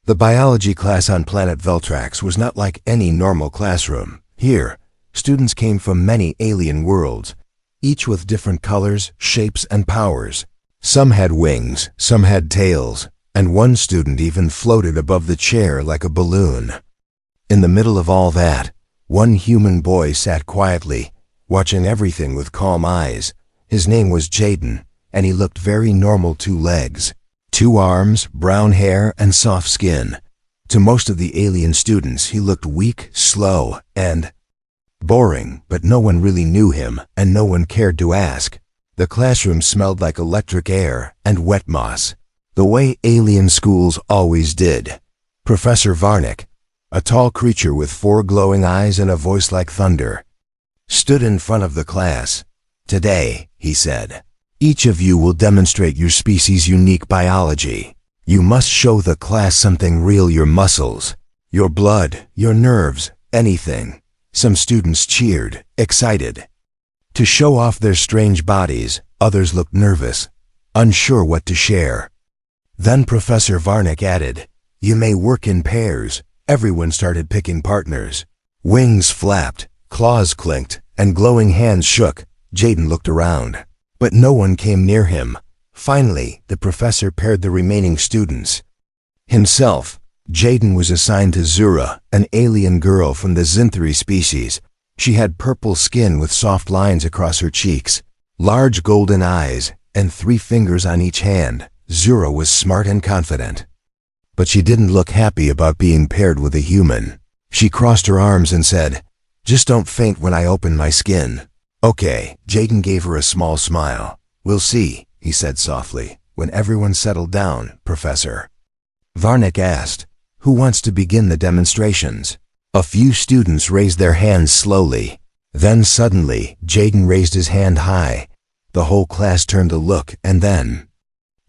The biology class on planet Veltrax was not like any normal classroom. Here, students came from many alien worlds, each with different colors, shapes, and powers. Some had wings, some had tails, and one student even floated above the chair like a balloon. In the middle of all that, one human boy sat quietly, watching everything with calm eyes. His name was Jaden, and he looked very normal. 2 legs, 2 arms, brown hair, and soft skin. To most of the alien students, he looked weak, slow, and boring, but no one really knew him, and no one cared to ask. The classroom smelled like electric air and wet moss, the way alien schools always did. Professor Varnick, a tall creature with 4 glowing eyes and a voice like thunder, stood in front of the class. "Today," he said, "each of you will demonstrate your species' unique biology. You must show the class something real, your muscles, your blood, your nerves, anything." Some students cheered, excited to show off their strange bodies. Others looked nervous, unsure what to share. Then Professor Varnick added, "You may work in pairs." Everyone started picking partners. Wings flapped, claws clinked, and glowing hands shook. Jaden looked around, but no one came near him. Finally, the professor paired the remaining students. Himself, Jaden was assigned to Zura, an alien girl from the Zinthri species. She had purple skin with soft lines across her cheeks, large golden eyes, and 3 fingers on each hand. Zura was smart and confident, but she didn't look happy about being paired with a human. She crossed her arms and said, "Just don't faint when I open my skin." "Okay." Jaden gave her a small smile. "We'll see," he said softly. When everyone settled down, Professor Varnick asked, "Who wants to begin the demonstrations?" A few students raised their hands slowly. Then suddenly, Jaden raised his hand high. The whole class turned to look, and then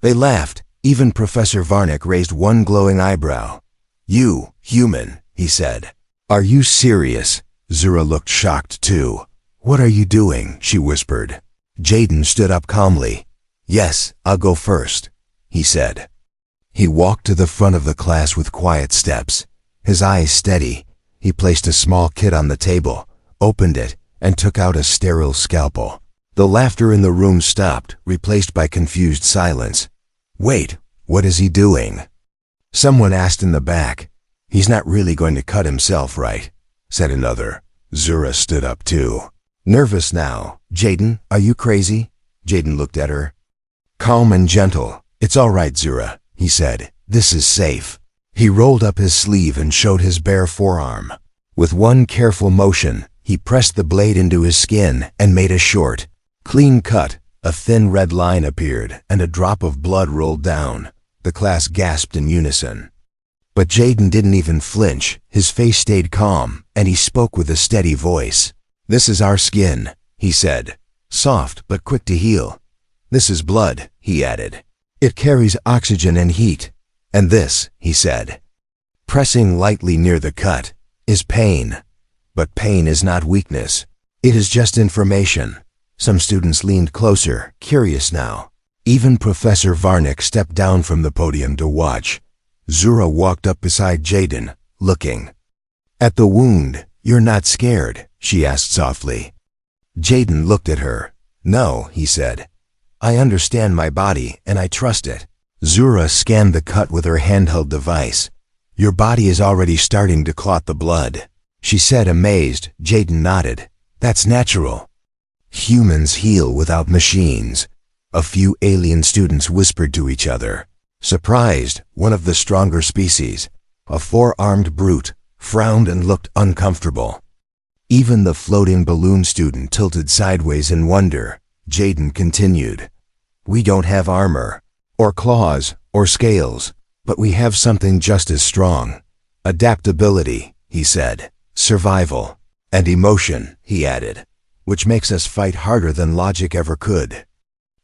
they laughed. Even Professor Varnick raised one glowing eyebrow. "You, human," he said. "Are you serious?" Zura looked shocked too. "What are you doing?" she whispered. Jaden stood up calmly. "Yes, I'll go first," he said. He walked to the front of the class with quiet steps, his eyes steady. He placed a small kit on the table, opened it, and took out a sterile scalpel. The laughter in the room stopped, replaced by confused silence. "Wait, what is he doing?" Someone asked in the back. "He's not really going to cut himself, right?" said another. Zura stood up too. "Nervous now. Jaden, are you crazy?" Jaden looked at her. Calm and gentle. "It's all right, Zura," he said. "This is safe." He rolled up his sleeve and showed his bare forearm. With one careful motion, he pressed the blade into his skin and made a short, clean cut. A thin red line appeared, and a drop of blood rolled down. The class gasped in unison. But Jaden didn't even flinch. His face stayed calm, and he spoke with a steady voice. "This is our skin," he said. "Soft but quick to heal. This is blood," he added. "It carries oxygen and heat. And this," he said, pressing lightly near the cut, "is pain. But pain is not weakness. It is just information." Some students leaned closer, curious now. Even Professor Varnick stepped down from the podium to watch. Zura walked up beside Jaden, looking at the wound. "You're not scared?" she asked softly. Jaden looked at her. "No," he said. "I understand my body, and I trust it." Zura scanned the cut with her handheld device. "Your body is already starting to clot the blood," she said, amazed. Jaden nodded. "That's natural. Humans heal without machines." A few alien students whispered to each other. Surprised, one of the stronger species, a 4-armed brute, frowned and looked uncomfortable. Even the floating balloon student tilted sideways in wonder. Jaden continued, "We don't have armor, or claws, or scales, but we have something just as strong. Adaptability," he said. "Survival. And emotion," he added, "which makes us fight harder than logic ever could."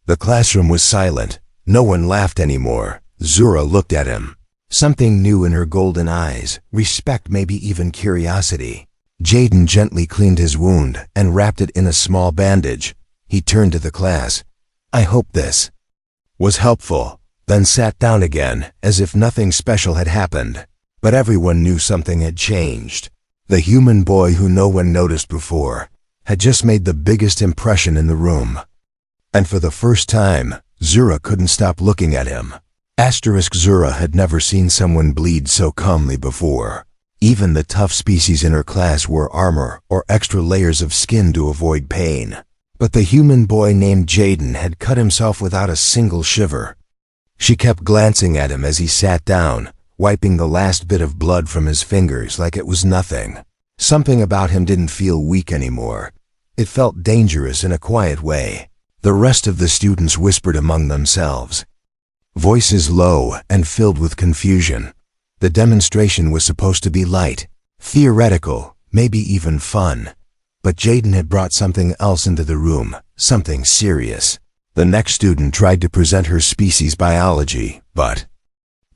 The classroom was silent. No one laughed anymore. Zura looked at him. Something new in her golden eyes, respect, maybe even curiosity. Jaden gently cleaned his wound and wrapped it in a small bandage. He turned to the class. "I hope this was helpful. then sat down again as if nothing special had happened. But everyone knew something had changed. The human boy who no one noticed before had just made the biggest impression in the room. And for the first time, Zura couldn't stop looking at him. Zura had never seen someone bleed so calmly before. Even the tough species in her class wore armor or extra layers of skin to avoid pain. But the human boy named Jaden had cut himself without a single shiver. She kept glancing at him as he sat down, wiping the last bit of blood from his fingers like it was nothing. Something about him didn't feel weak anymore. It felt dangerous in a quiet way. The rest of the students whispered among themselves, voices low and filled with confusion. The demonstration was supposed to be light, theoretical, maybe even fun. But Jaden had brought something else into the room, something serious. The next student tried to present her species biology, but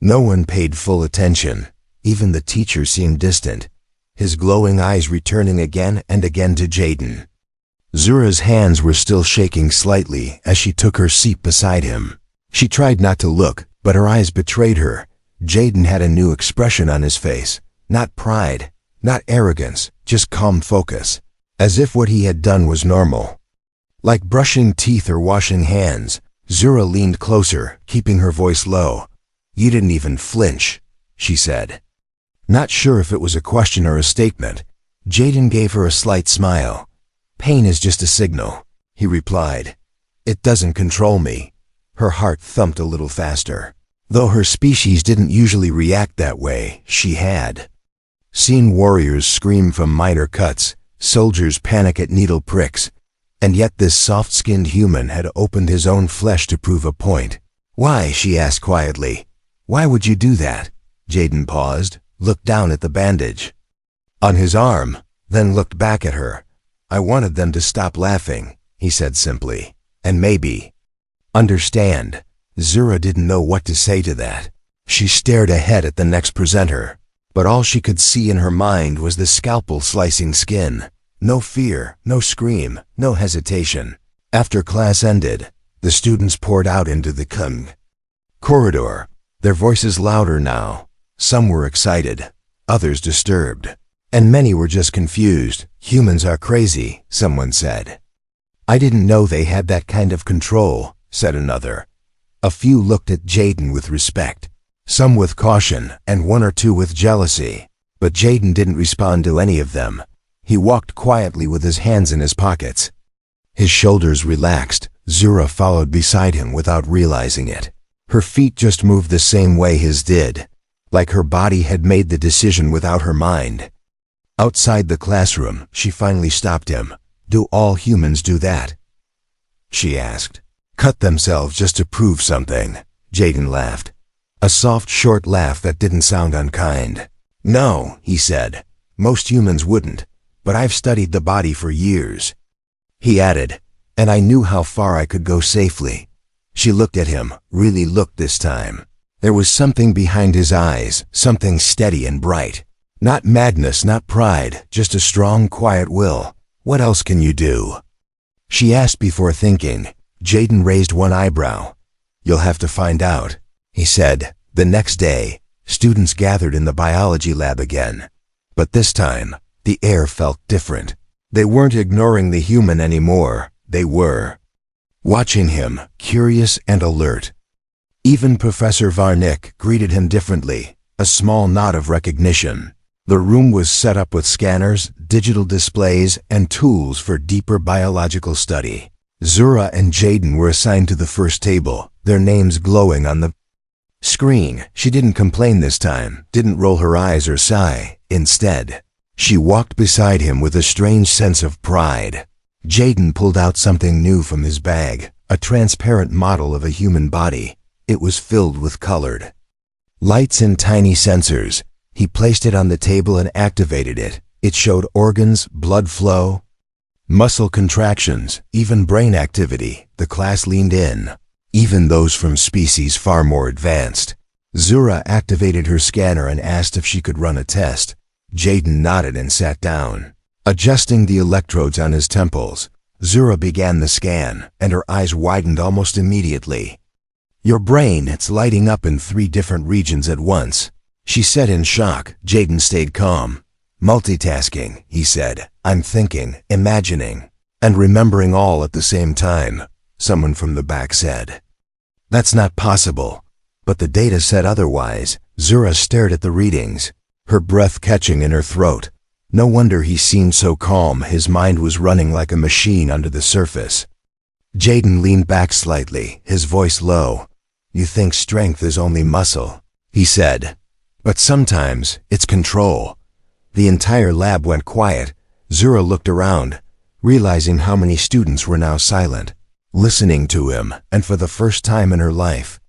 no one paid full attention. Even the teacher seemed distant, his glowing eyes returning again and again to Jaden. Zura's hands were still shaking slightly as she took her seat beside him. She tried not to look, but her eyes betrayed her. Jaden had a new expression on his face. Not pride, not arrogance, just calm focus. As if what he had done was normal. Like brushing teeth or washing hands, Zura leaned closer, keeping her voice low. "You didn't even flinch," she said. Not sure if it was a question or a statement, Jaden gave her a slight smile. "Pain is just a signal," he replied. "It doesn't control me." Her heart thumped a little faster. Though her species didn't usually react that way, she had. Seen warriors scream from minor cuts, soldiers panic at needle pricks, and yet this soft-skinned human had opened his own flesh to prove a point. "Why?" she asked quietly. "Why would you do that?" Jaden paused, looked down at the bandage on his arm, then looked back at her. "I wanted them to stop laughing," he said simply, "and maybe understand." Zura didn't know what to say to that. She stared ahead at the next presenter, but all she could see in her mind was the scalpel slicing skin. No fear, no scream, no hesitation. After class ended, the students poured out into the corridor, their voices louder now. Some were excited, others disturbed, and many were just confused. "Humans are crazy," someone said. "I didn't know they had that kind of control," said another. A few looked at Jaden with respect, some with caution, and one or two with jealousy. But Jaden didn't respond to any of them. He walked quietly with his hands in his pockets. His shoulders relaxed. Zura followed beside him without realizing it. Her feet just moved the same way his did, like her body had made the decision without her mind. Outside the classroom, she finally stopped him. "Do all humans do that?" she asked. "Cut themselves just to prove something," Jaden laughed. A soft, short laugh that didn't sound unkind. "No," he said. "Most humans wouldn't, but I've studied the body for years." He added, "And I knew how far I could go safely." She looked at him, really looked this time. There was something behind his eyes, something steady and bright. Not madness, not pride, just a strong, quiet will. "What else can you do?" she asked before thinking. Jaden raised one eyebrow. "You'll have to find out," he said. The next day, students gathered in the biology lab again. But this time, the air felt different. They weren't ignoring the human anymore. They were watching him, curious and alert. Even Professor Varnick greeted him differently, a small nod of recognition. The room was set up with scanners, digital displays, and tools for deeper biological study. Zura and Jaden were assigned to the first table, their names glowing on the screen. She didn't complain this time, didn't roll her eyes or sigh. Instead, she walked beside him with a strange sense of pride. Jaden pulled out something new from his bag, a transparent model of a human body. It was filled with colored lights and tiny sensors. He placed it on the table and activated it. It showed organs, blood flow, muscle contractions, even brain activity. The class leaned in, even those from species far more advanced. Zura activated her scanner and asked if she could run a test. Jaden nodded and sat down. Adjusting the electrodes on his temples, Zura began the scan, and her eyes widened almost immediately. Your brain, it's lighting up in 3 different regions at once. She said in shock. Jaden stayed calm. Multitasking, he said. I'm thinking, imagining, and remembering all at the same time, someone from the back said. That's not possible. But the data said otherwise. Zura stared at the readings, her breath catching in her throat. No wonder he seemed so calm. His mind was running like a machine under the surface. Jaden leaned back slightly, his voice low. You think strength is only muscle, he said. But sometimes it's control. The entire lab went quiet. Zura looked around, realizing how many students were now silent, listening to him, and for the first time in her life,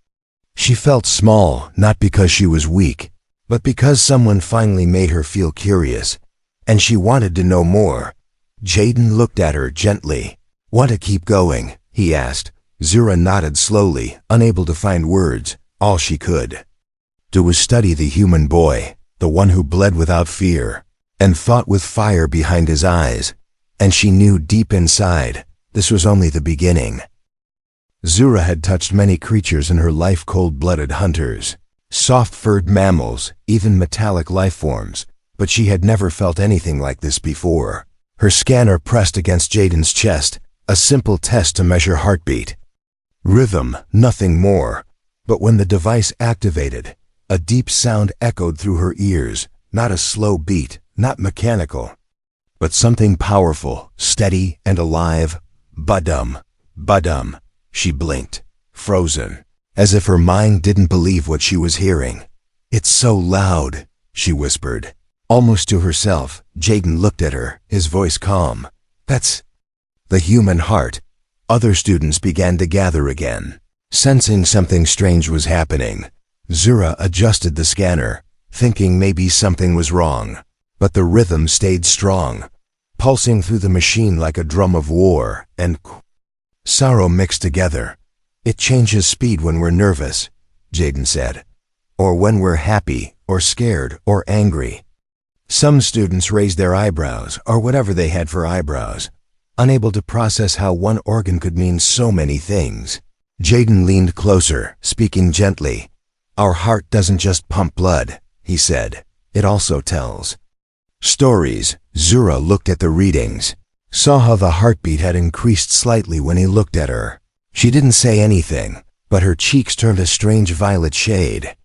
she felt small, not because she was weak, but because someone finally made her feel curious, and she wanted to know more. Jaden looked at her gently. Want to keep going? He asked. Zura nodded slowly, unable to find words. All she could do was study the human boy, the one who bled without fear, and thought with fire behind his eyes. And she knew deep inside, this was only the beginning. Zura had touched many creatures in her life, cold-blooded hunters, soft-furred mammals, even metallic life forms, but she had never felt anything like this before. Her scanner pressed against Jaden's chest, a simple test to measure heartbeat. Rhythm, nothing more. But when the device activated, a deep sound echoed through her ears, not a slow beat, not mechanical, but something powerful, steady and alive. Ba-dum, ba-dum. She blinked, frozen, as if her mind didn't believe what she was hearing. It's so loud, she whispered, almost to herself. Jaden looked at her, his voice calm. That's the human heart. Other students began to gather again, sensing something strange was happening. Zura adjusted the scanner, thinking maybe something was wrong, but the rhythm stayed strong, pulsing through the machine like a drum of war, and sorrow mixed together. It changes speed when we're nervous, Jaden said, or when we're happy, or scared, or angry. Some students raised their eyebrows, or whatever they had for eyebrows, unable to process how one organ could mean so many things. Jaden leaned closer, speaking gently. Our heart doesn't just pump blood, he said. It also tells stories. Zura looked at the readings, saw how the heartbeat had increased slightly when he looked at her. She didn't say anything, but her cheeks turned a strange violet shade.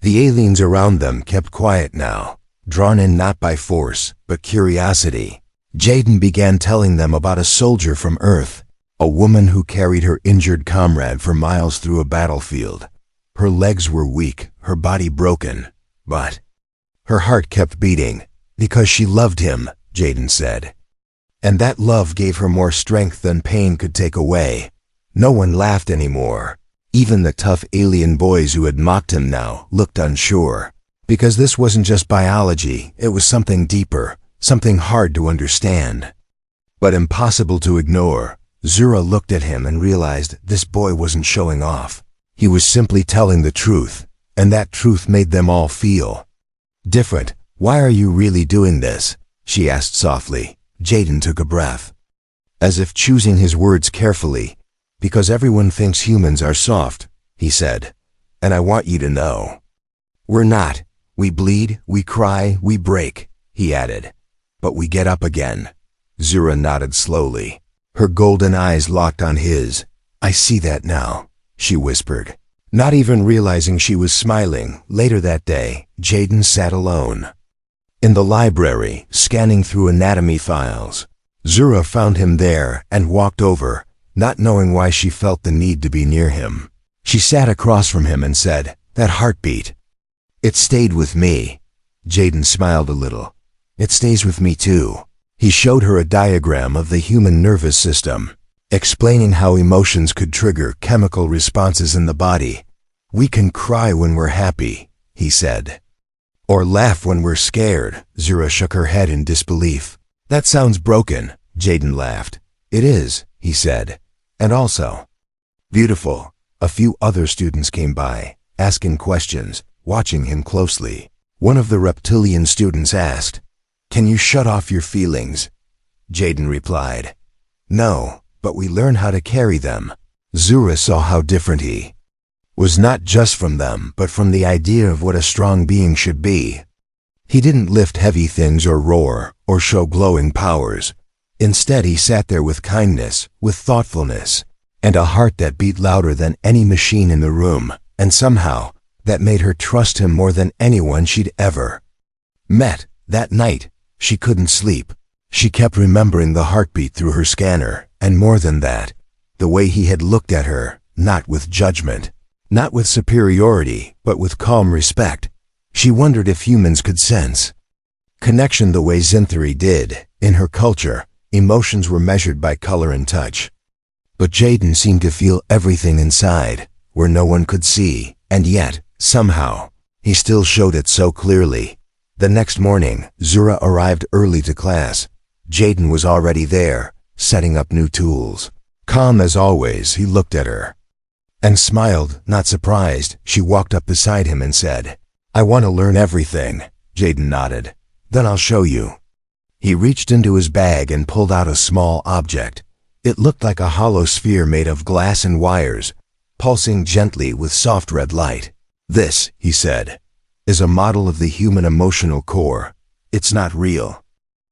The aliens around them kept quiet now, drawn in not by force, but curiosity. Jaden began telling them about a soldier from Earth, a woman who carried her injured comrade for miles through a battlefield. Her legs were weak, her body broken, but her heart kept beating, because she loved him, Jaden said. And that love gave her more strength than pain could take away. No one laughed anymore. Even the tough alien boys who had mocked him now looked unsure, because this wasn't just biology, it was something deeper, something hard to understand, but impossible to ignore. Zura looked at him and realized this boy wasn't showing off. He was simply telling the truth, and that truth made them all feel different. Why are you really doing this? She asked softly. Jaden took a breath, as if choosing his words carefully. Because everyone thinks humans are soft, he said, and I want you to know. We're not. We bleed, we cry, we break, he added. But we get up again. Zura nodded slowly. Her golden eyes locked on his. I see that now, she whispered, not even realizing she was smiling. Later that day, Jaden sat alone in the library, scanning through anatomy files. Zura found him there and walked over, not knowing why she felt the need to be near him. She sat across from him and said, that heartbeat. It stayed with me. Jaden smiled a little. It stays with me too. He showed her a diagram of the human nervous system, explaining how emotions could trigger chemical responses in the body. We can cry when we're happy, he said, or laugh when we're scared. Zura shook her head in disbelief. That sounds broken, Jaden laughed. It is, he said, and also beautiful. A few other students came by, asking questions, watching him closely. One of the reptilian students asked, can you shut off your feelings? Jaden replied, no, but we learn how to carry them. Zura saw how different he was not just from them, but from the idea of what a strong being should be. He didn't lift heavy things or roar or show glowing powers. Instead, he sat there with kindness, with thoughtfulness, and a heart that beat louder than any machine in the room, and somehow, that made her trust him more than anyone she'd ever met. That night, she couldn't sleep. She kept remembering the heartbeat through her scanner, and more than that, the way he had looked at her, not with judgment, not with superiority, but with calm respect. She wondered if humans could sense connection the way Zinthari did. In her culture, emotions were measured by color and touch. But Jaden seemed to feel everything inside, where no one could see, and yet, somehow, he still showed it so clearly. The next morning, Zura arrived early to class. Jaden was already there, setting up new tools. Calm as always, he looked at her and smiled, not surprised. She walked up beside him and said, "I want to learn everything." Jaden nodded. "Then I'll show you." He reached into his bag and pulled out a small object. It looked like a hollow sphere made of glass and wires, pulsing gently with soft red light. "This," he said, "is a model of the human emotional core. It's not real."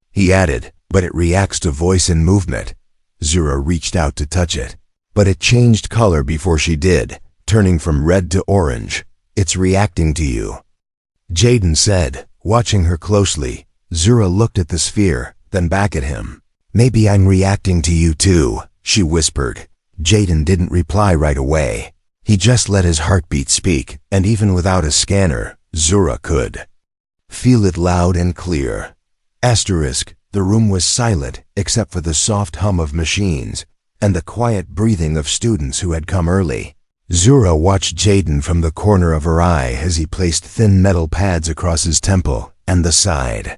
He added, "But it reacts to voice and movement." Zura reached out to touch it, but it changed color before she did, turning from red to orange. "It's reacting to you," Jaden said, watching her closely. Zura looked at the sphere, then back at him. "Maybe I'm reacting to you too," she whispered. Jaden didn't reply right away. He just let his heartbeat speak, and even without a scanner, Zura could feel it loud and clear. Asterisk, the room was silent except for the soft hum of machines and the quiet breathing of students who had come early. Zura watched Jaden from the corner of her eye as he placed thin metal pads across his temple and the side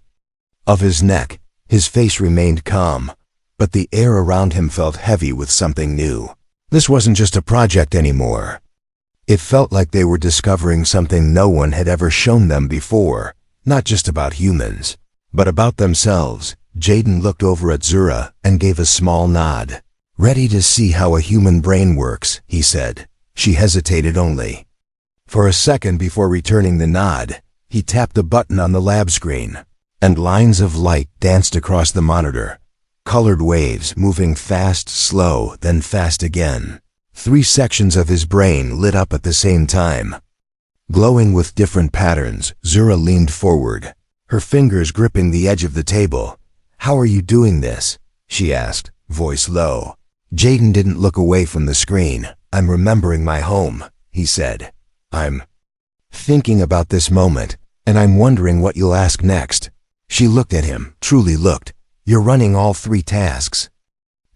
of his neck. His face remained calm, but the air around him felt heavy with something new. This wasn't just a project anymore. It felt like they were discovering something no one had ever shown them before, not just about humans, but about themselves. Jaden looked over at Zura and gave a small nod. "Ready to see how a human brain works," he said. She hesitated only for a second before returning the nod. He tapped the button on the lab screen, and lines of light danced across the monitor. Colored waves moving fast, slow, then fast again. 3 sections of his brain lit up at the same time, glowing with different patterns. Zura leaned forward, her fingers gripping the edge of the table. "How are you doing this?" she asked, voice low. Jaden didn't look away from the screen. "I'm remembering my home," he said. "I'm thinking about this moment, and I'm wondering what you'll ask next." She looked at him, truly looked. "You're running all 3 tasks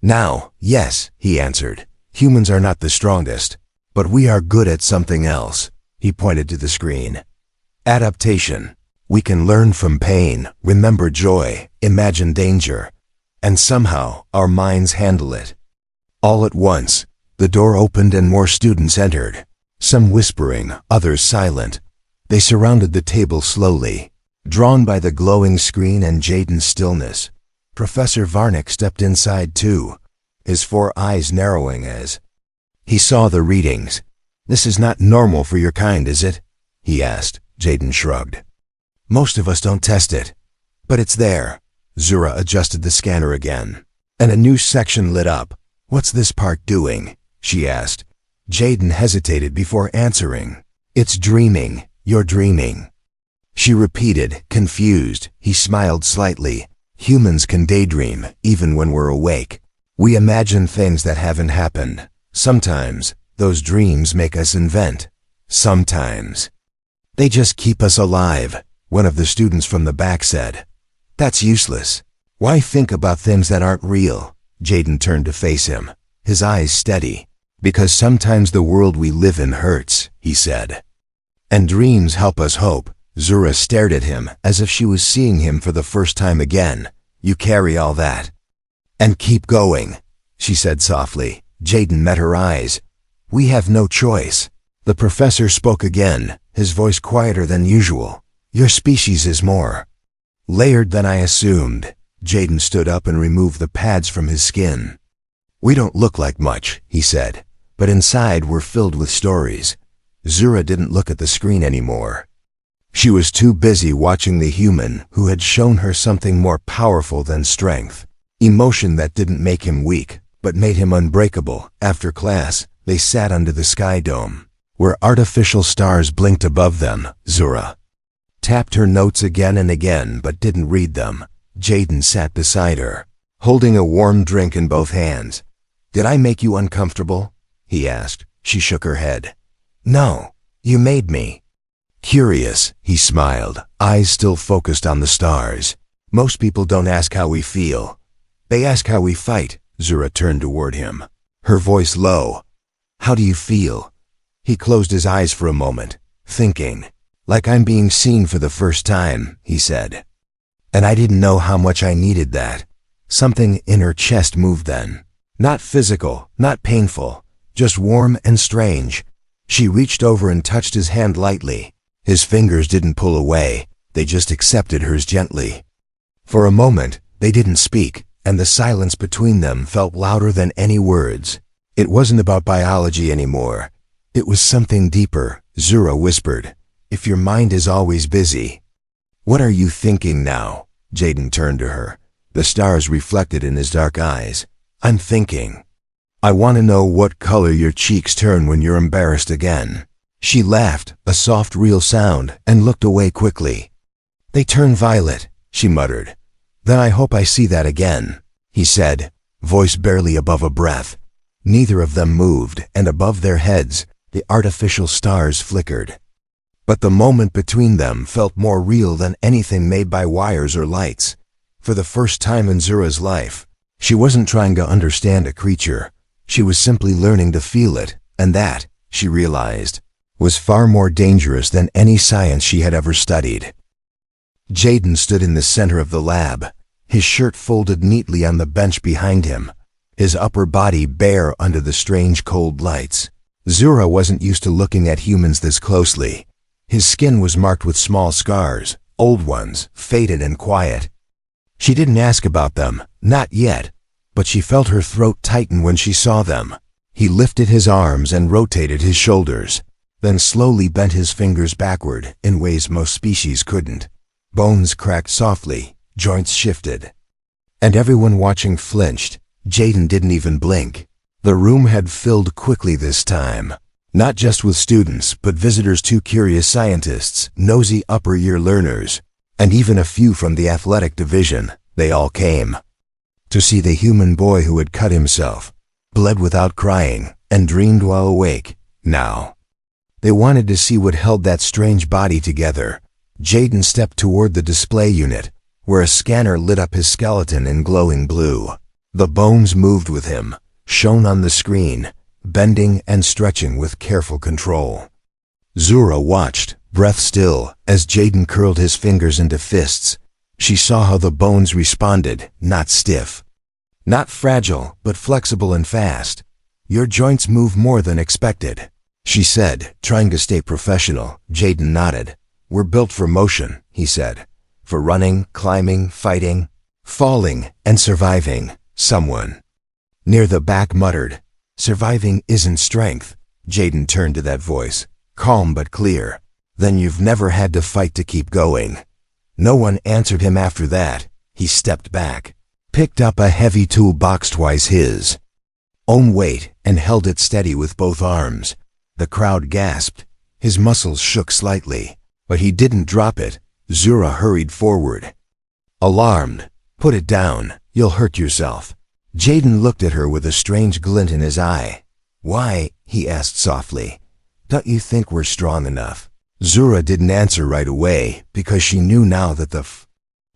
now." "Yes," he answered. "Humans are not the strongest, but we are good at something else." He pointed to the screen. "Adaptation. We can learn from pain, remember joy, imagine danger, and somehow our minds handle it." All at once, the door opened and more students entered, some whispering, others silent. They surrounded the table slowly, drawn by the glowing screen and Jaden's stillness. Professor Varnick stepped inside too, his 4 eyes narrowing as he saw the readings. "This is not normal for your kind, is it?" he asked. Jaden shrugged. "Most of us don't test it, but it's there." Zura adjusted the scanner again, and a new section lit up. "What's this part doing?" she asked. Jaden hesitated before answering. "It's dreaming. You're dreaming," she repeated, confused. He smiled slightly. "Humans can daydream, even when we're awake. We imagine things that haven't happened. Sometimes, those dreams make us invent. Sometimes, they just keep us alive." One of the students from the back said, "That's useless. Why think about things that aren't real?" Jaden turned to face him, his eyes steady. "Because sometimes the world we live in hurts," he said. "And dreams help us hope." Zura stared at him as if she was seeing him for the first time again. "You carry all that and keep going," she said softly. Jaden met her eyes. "We have no choice." The professor spoke again, his voice quieter than usual. "Your species is more layered than I assumed." Jaden stood up and removed the pads from his skin. "We don't look like much," he said, "but inside we're filled with stories. Zura didn't look at the screen anymore. She was too busy watching the human who had shown her something more powerful than strength. Emotion that didn't make him weak, but made him unbreakable. After class, they sat under the sky dome, where artificial stars blinked above them. Zura tapped her notes again and again, but didn't read them. Jaden sat beside her, holding a warm drink in both hands. "Did I make you uncomfortable?" he asked. She shook her head. "No, you made me." Curious, he smiled, eyes still focused on the stars. "Most people don't ask how we feel. They ask how we fight." Zura turned toward him, her voice low. "How do you feel?" He closed his eyes for a moment, thinking. "Like I'm being seen for the first time," he said. And I didn't know how much I needed that. Something in her chest moved then. Not physical, not painful, just warm and strange. She reached over and touched his hand lightly. His fingers didn't pull away, they just accepted hers gently. For a moment, they didn't speak, and the silence between them felt louder than any words. It wasn't about biology anymore. It was something deeper. Zura whispered, "If your mind is always busy." "What are you thinking now?" Jaden turned to her, the stars reflected in his dark eyes. "I'm thinking. I want to know what color your cheeks turn when you're embarrassed again." She laughed, a soft, real sound, and looked away quickly. "They turn violet," she muttered. "Then I hope I see that again," he said, voice barely above a breath. Neither of them moved, and above their heads, the artificial stars flickered. But the moment between them felt more real than anything made by wires or lights. For the first time in Zura's life, she wasn't trying to understand a creature. She was simply learning to feel it, and that, she realized, was far more dangerous than any science she had ever studied. Jaden stood in the center of the lab, his shirt folded neatly on the bench behind him, his upper body bare under the strange cold lights. Zura wasn't used to looking at humans this closely. His skin was marked with small scars, old ones, faded and quiet. She didn't ask about them, not yet, but she felt her throat tighten when she saw them. He lifted his arms and rotated his shoulders, then slowly bent his fingers backward in ways most species couldn't. Bones cracked softly, joints shifted. And everyone watching flinched. Jaden didn't even blink. The room had filled quickly this time. Not just with students, but visitors too, curious scientists, nosy upper-year learners, and even a few from the athletic division. They all came to see the human boy who had cut himself, bled without crying, and dreamed while awake. Now, they wanted to see what held that strange body together. Jaden stepped toward the display unit, where a scanner lit up his skeleton in glowing blue. The bones moved with him, shown on the screen, bending and stretching with careful control. Zura watched, breath still, as Jaden curled his fingers into fists. She saw how the bones responded, not stiff, not fragile, but flexible and fast. "Your joints move more than expected," she said, trying to stay professional. Jaden nodded. "We're built for motion," he said, "for running, climbing, fighting, falling, and surviving." Someone near the back muttered, "Surviving isn't strength." Jaden turned to that voice, calm but clear. "Then you've never had to fight to keep going." No one answered him after that. He stepped back, picked up a heavy toolbox twice his own weight, and held it steady with both arms. The crowd gasped. His muscles shook slightly, but he didn't drop it. Zura hurried forward, alarmed. "Put it down, you'll hurt yourself." Jaden looked at her with a strange glint in his eye. "Why?" he asked softly. "Don't you think we're strong enough?" Zura didn't answer right away, because she knew now that the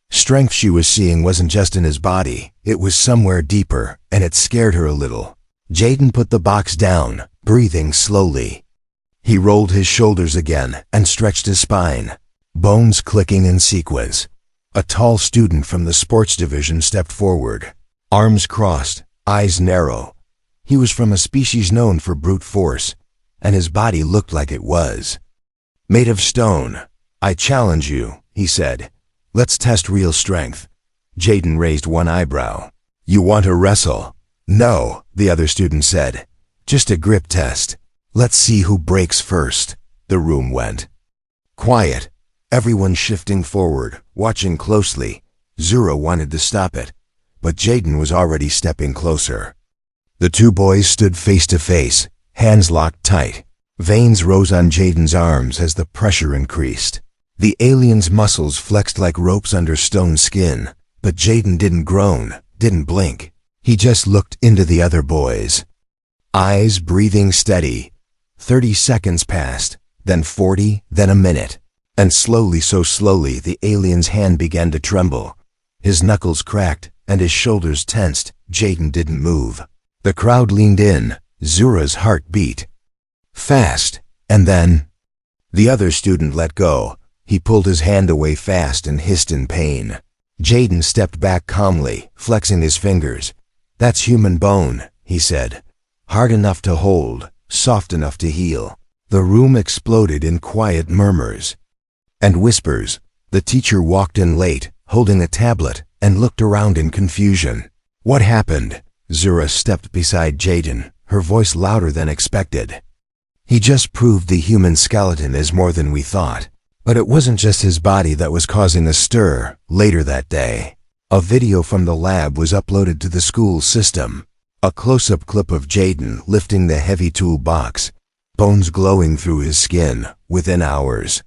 strength she was seeing wasn't just in his body. It was somewhere deeper, and it scared her a little. Jaden put the box down, breathing slowly. He rolled his shoulders again and stretched his spine, bones clicking in sequence. A tall student from the sports division stepped forward, arms crossed, eyes narrow. He was from a species known for brute force, and his body looked like it was made of stone. "I challenge you," he said. "Let's test real strength." Jaden raised one eyebrow. "You want to wrestle?" "No," the other student said. "Just a grip test. Let's see who breaks first. The room went quiet, everyone shifting forward, watching closely. Zura wanted to stop it, but Jaden was already stepping closer. The two boys stood face to face, hands locked tight. Veins rose on Jaden's arms as the pressure increased. The alien's muscles flexed like ropes under stone skin, but Jaden didn't groan, didn't blink. He just looked into the other boys. Eyes breathing steady. 30 seconds passed, then 40, then a minute. And slowly, so slowly, the alien's hand began to tremble. His knuckles cracked and his shoulders tensed. Jaden didn't move. The crowd leaned in. Zura's heart beat fast, and then the other student let go. He pulled his hand away fast and hissed in pain. Jaden stepped back calmly, flexing his fingers. "That's human bone," he said. "Hard enough to hold, soft enough to heal." The room exploded in quiet murmurs and whispers. The teacher walked in late, holding a tablet, and looked around in confusion. "What happened?" Zura stepped beside Jaden, her voice louder than expected. "He just proved the human skeleton is more than we thought." But it wasn't just his body that was causing a stir. Later that day, a video from the lab was uploaded to the school system. A close-up clip of Jaden lifting the heavy tool box, bones glowing through his skin, within hours.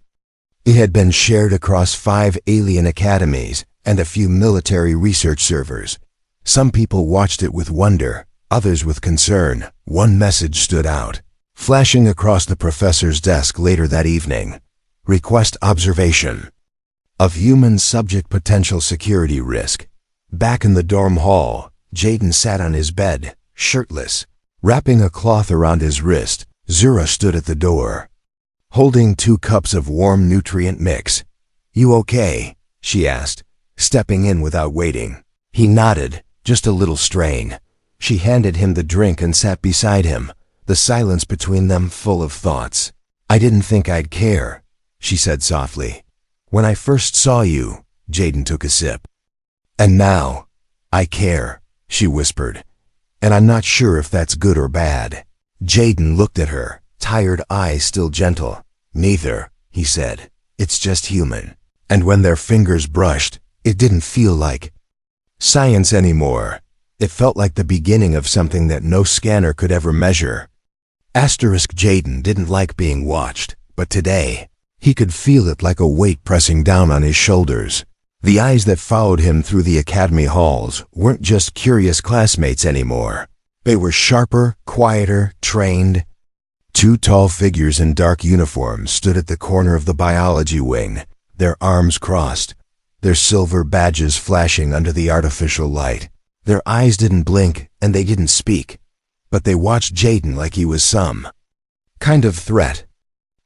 It had been shared across 5 alien academies and a few military research servers. Some people watched it with wonder, others with concern. One message stood out, flashing across the professor's desk later that evening. Request observation of human subject potential security risk. Back in the dorm hall, Jaden sat on his bed, shirtless, wrapping a cloth around his wrist. Zura stood at the door, holding 2 cups of warm nutrient mix. "You okay?" she asked, stepping in without waiting. He nodded, just a little strain. She handed him the drink and sat beside him, the silence between them full of thoughts. "I didn't think I'd care," she said softly. "When I first saw you," Jaden took a sip. "And now, I care," she whispered. "And I'm not sure if that's good or bad." Jaden looked at her, tired eyes still gentle. "Neither," he said. "It's just human." And when their fingers brushed, it didn't feel like science anymore. It felt like the beginning of something that no scanner could ever measure. Jaden didn't like being watched, but today, he could feel it like a weight pressing down on his shoulders. The eyes that followed him through the academy halls weren't just curious classmates anymore. They were sharper, quieter, trained. 2 tall figures in dark uniforms stood at the corner of the biology wing, their arms crossed, their silver badges flashing under the artificial light. Their eyes didn't blink and they didn't speak, but they watched Jaden like he was some kind of threat.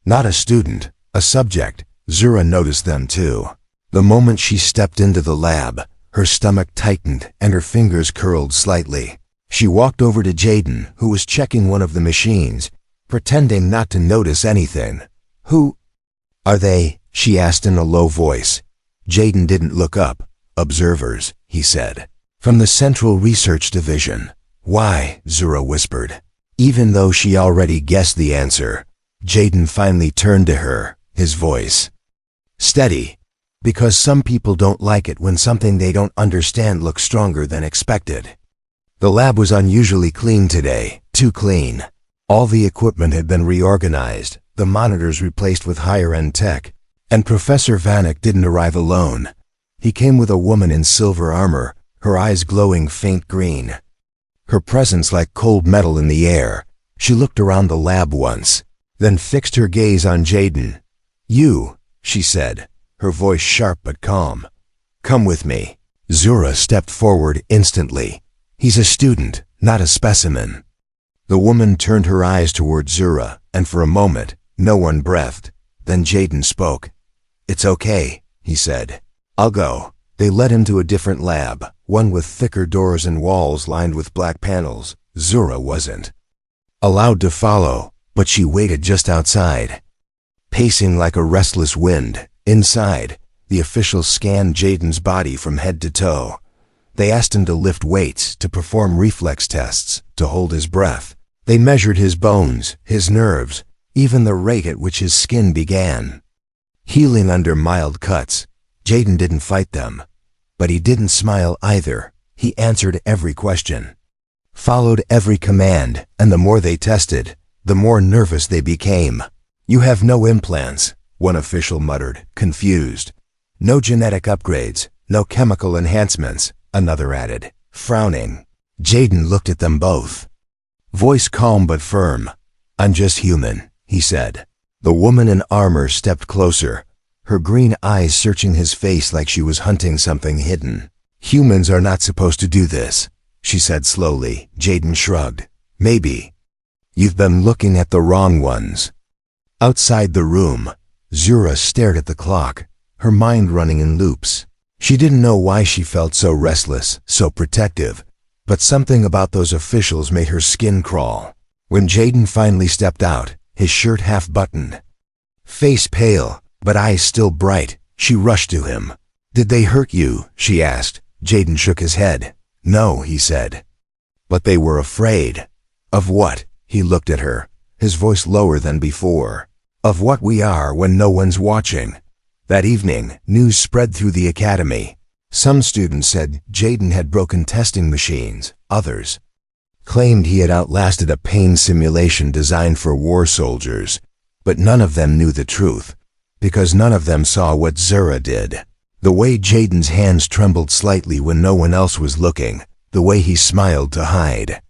Not a student, a subject. Zura noticed them too. The moment she stepped into the lab, her stomach tightened and her fingers curled slightly. She walked over to Jaden, who was checking one of the machines, pretending not to notice anything. "Who are they?" she asked in a low voice. Jaden didn't look up. "Observers," he said. "From the Central Research Division." "Why?" Zura whispered. Even though she already guessed the answer, Jaden finally turned to her, his voice steady. "Because some people don't like it when something they don't understand looks stronger than expected." The lab was unusually clean today, too clean. All the equipment had been reorganized, the monitors replaced with higher-end tech, and Professor Vanek didn't arrive alone. He came with a woman in silver armor, her eyes glowing faint green. Her presence like cold metal in the air. She looked around the lab once, then fixed her gaze on Jaden. "You," she said, her voice sharp but calm. "Come with me." Zura stepped forward instantly. "He's a student, not a specimen." The woman turned her eyes toward Zura, and for a moment, no one breathed. Then Jaden spoke. "It's okay," he said. "I'll go." They led him to a different lab, one with thicker doors and walls lined with black panels. Zura wasn't allowed to follow, but she waited just outside, pacing like a restless wind. Inside, the officials scanned Jaden's body from head to toe. They asked him to lift weights, to perform reflex tests, to hold his breath. They measured his bones, his nerves, even the rate at which his skin began healing under mild cuts. Jaden didn't fight them, but he didn't smile either. He answered every question, followed every command, and the more they tested, the more nervous they became. "You have no implants," one official muttered, confused. "No genetic upgrades, no chemical enhancements," another added, frowning. Jaden looked at them both, voice calm but firm. "I'm just human," he said. The woman in armor stepped closer, her green eyes searching his face like she was hunting something hidden. "Humans are not supposed to do this," she said slowly. Jaden shrugged. "Maybe. You've been looking at the wrong ones." Outside the room, Zura stared at the clock, her mind running in loops. She didn't know why she felt so restless, so protective, but something about those officials made her skin crawl. When Jaden finally stepped out, his shirt half-buttoned, face pale, but eyes still bright, she rushed to him. "Did they hurt you?" she asked. Jaden shook his head. "No," he said. "But they were afraid." "Of what?" He looked at her, his voice lower than before. "Of what we are when no one's watching." That evening, news spread through the academy. Some students said Jaden had broken testing machines. Others claimed he had outlasted a pain simulation designed for war soldiers. But none of them knew the truth, because none of them saw what Zura did. The way Jaden's hands trembled slightly when no one else was looking, the way he smiled to hide.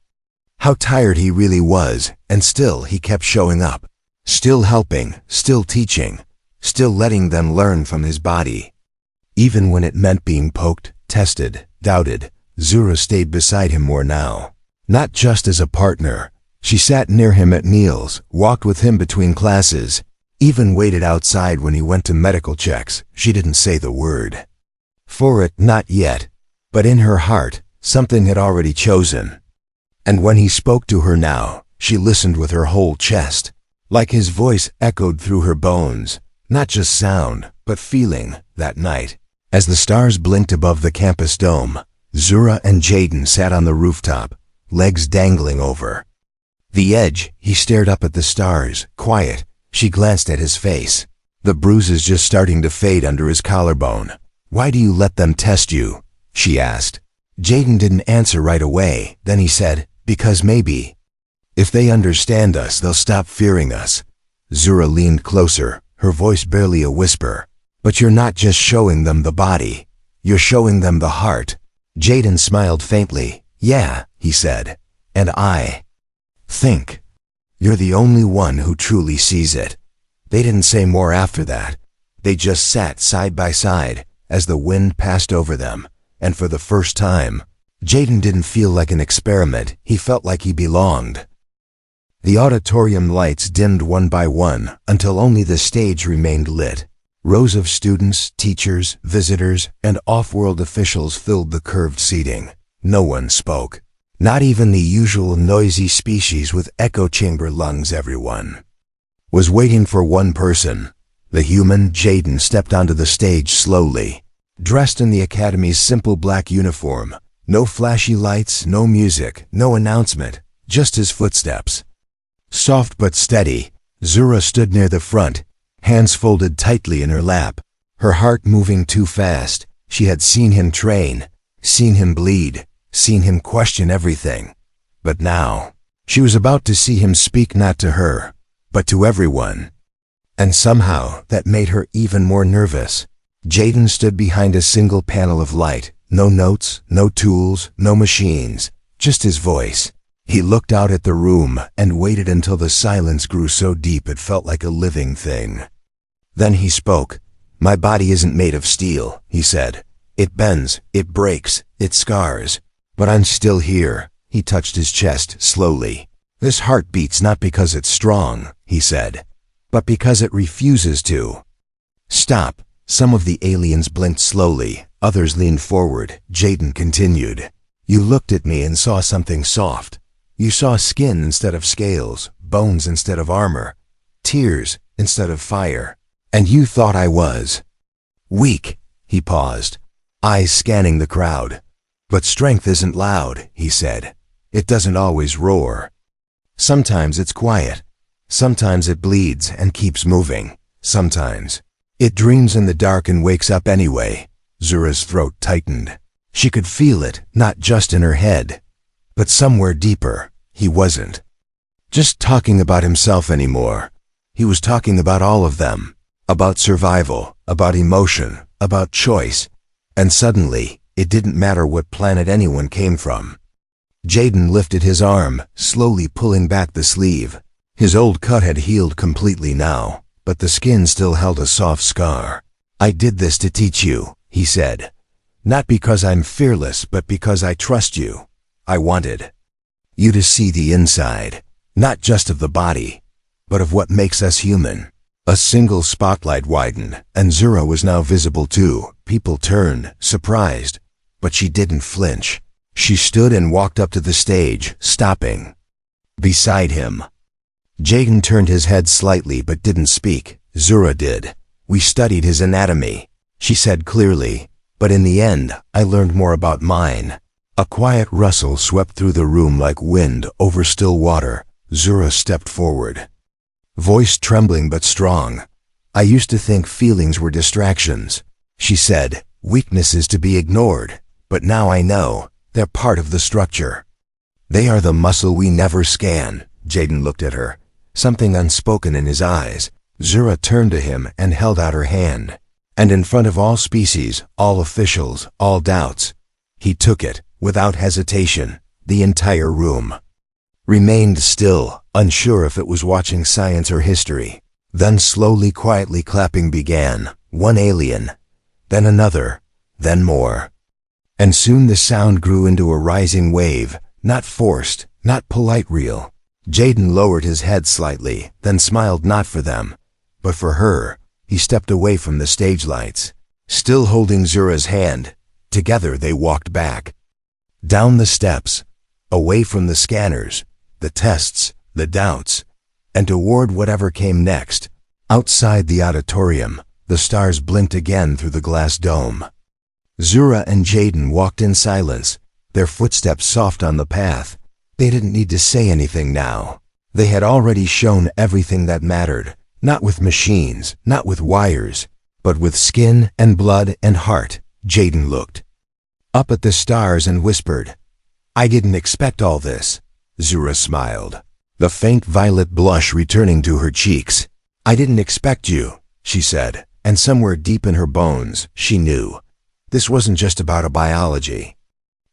How tired he really was, and still he kept showing up. Still helping, still teaching, still letting them learn from his body. Even when it meant being poked, tested, doubted, Zura stayed beside him more now. Not just as a partner. She sat near him at meals, walked with him between classes, even waited outside when he went to medical checks. She didn't say the word for it, not yet, but in her heart, something had already chosen. And when he spoke to her now, she listened with her whole chest, like his voice echoed through her bones, not just sound, but feeling. That night, as the stars blinked above the campus dome, Zura and Jaden sat on the rooftop, legs dangling over the edge. He stared up at the stars, quiet. She glanced at his face, the bruises just starting to fade under his collarbone. "Why do you let them test you?" she asked. Jaden didn't answer right away. Then he said, "Because maybe if they understand us, they'll stop fearing us." Zura leaned closer, her voice barely a whisper. "But you're not just showing them the body, you're showing them the heart." Jaden smiled faintly. "Yeah," he said, "and I think you're the only one who truly sees it." They didn't say more after that. They just sat side by side as the wind passed over them, and for the first time, Jaden didn't feel like an experiment. He felt like he belonged. The auditorium lights dimmed one by one until only the stage remained lit. Rows of students, teachers, visitors, and off-world officials filled the curved seating. No one spoke. Not even the usual noisy species with echo chamber lungs. Everyone was waiting for one person. The human. Jaden stepped onto the stage slowly, dressed in the academy's simple black uniform. No flashy lights, no music, no announcement, just his footsteps. Soft but steady, Zura stood near the front, hands folded tightly in her lap, her heart moving too fast. She had seen him train, seen him bleed, seen him question everything. But now, she was about to see him speak not to her, but to everyone. And somehow, that made her even more nervous. Jaden stood behind a single panel of light. No notes, no tools, no machines, just his voice. He looked out at the room and waited until the silence grew so deep it felt like a living thing. Then he spoke. "My body isn't made of steel," he said. "It bends, it breaks, it scars. But I'm still here." He touched his chest slowly. "This heart beats not because it's strong," he said, "but because it refuses to stop." Some of the aliens blinked slowly, others leaned forward. Jaden continued. "You looked at me and saw something soft. You saw skin instead of scales, bones instead of armor, tears instead of fire. And you thought I was weak." He paused, eyes scanning the crowd. "But strength isn't loud," he said. "It doesn't always roar. Sometimes it's quiet. Sometimes it bleeds and keeps moving. Sometimes it dreams in the dark and wakes up anyway. Zura's throat tightened. She could feel it, not just in her head, but somewhere deeper. He wasn't just talking about himself anymore. He was talking about all of them. About survival, about emotion, about choice. And suddenly, it didn't matter what planet anyone came from. Jaden lifted his arm, slowly pulling back the sleeve. His old cut had healed completely now, but the skin still held a soft scar. "I did this to teach you," he said. "Not because I'm fearless, but because I trust you. I wanted you to see the inside, not just of the body, but of what makes us human." A single spotlight widened, and Zura was now visible too. People turned, surprised, but she didn't flinch. She stood and walked up to the stage, stopping beside him. Jaden turned his head slightly but didn't speak. Zura did. "We studied his anatomy," she said clearly, "but in the end, I learned more about mine." A quiet rustle swept through the room like wind over still water. Zura stepped forward, voice trembling but strong. "I used to think feelings were distractions," she said, "weaknesses to be ignored, but now I know they're part of the structure. They are the muscle we never scan." Jaden looked at her, something unspoken in his eyes. Zura turned to him and held out her hand. And in front of all species, all officials, all doubts, he took it, without hesitation. The entire room remained still, unsure if it was watching science or history. Then slowly, quietly clapping began. One alien, then another, then more. And soon the sound grew into a rising wave, not forced, not polite real. Jaden lowered his head slightly, then smiled not for them, but for her. He stepped away from the stage lights, still holding Zura's hand. Together they walked back, down the steps, away from the scanners, the tests, the doubts, and toward whatever came next. Outside the auditorium, the stars blinked again through the glass dome. Zura and Jaden walked in silence, their footsteps soft on the path. They didn't need to say anything now. They had already shown everything that mattered, not with machines, not with wires, but with skin and blood and heart. Jaden looked up at the stars and whispered, "I didn't expect all this." Zura smiled, the faint violet blush returning to her cheeks. "I didn't expect you," she said, and somewhere deep in her bones, she knew this wasn't just about a biology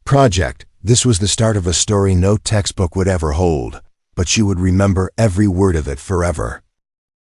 project. This was the start of a story no textbook would ever hold, but she would remember every word of it forever.